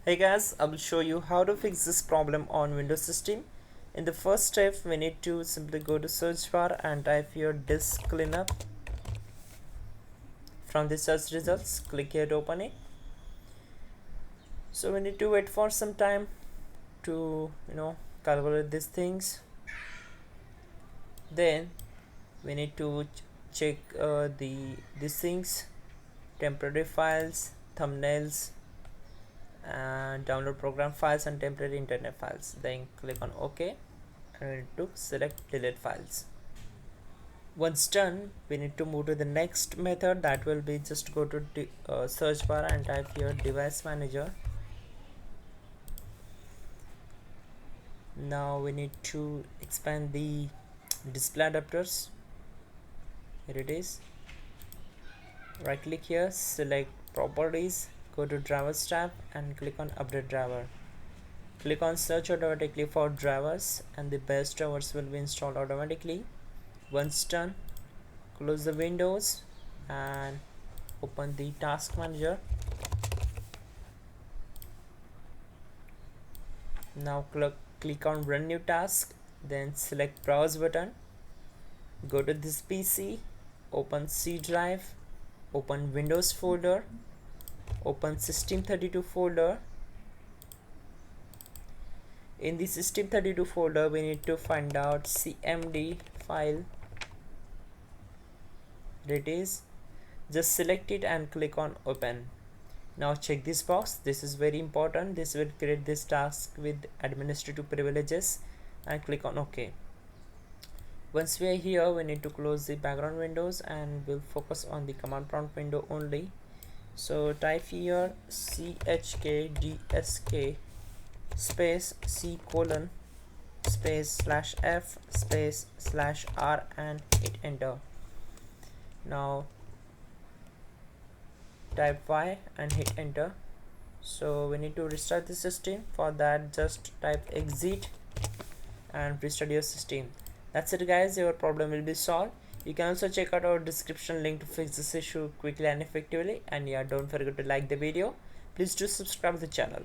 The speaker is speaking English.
Hey guys, I will show you how to fix this problem on Windows system. In the first step, we need to simply go to search bar and type your disk cleanup. From the search results, click here to open it. So we need to wait for some time to calculate these things. Then we need to check these things: temporary files, thumbnails, and download program files and temporary internet files. Then click on OK and we need to select delete files. Once done, we need to move to the next method. That will be just go to the search bar and type here device manager. Now we need to expand the display adapters. Here it is. Right click here, select properties, go to drivers tab and click on update driver. Click on search automatically for drivers and the best drivers will be installed automatically. Once done, close the windows and open the task manager. Now click on run new task, then select browse button, go to this PC, open C drive, open Windows folder, open System32 folder. In the System32 folder we need to find out cmd file. There it is. Just select it and click on open. Now check this box, this is very important. This will create this task with administrative privileges and click on OK. Once we are here, we need to close the background windows and we'll focus on the command prompt window only. So type here chkdsk space c colon space /f space /r and hit enter. Now type Y and hit enter. So we need to restart the system. For that, just type exit and restart your system. That's it guys, your problem will be solved. You can also check out our description link to fix this issue quickly and effectively. And yeah, don't forget to like the video. Please do subscribe to the channel.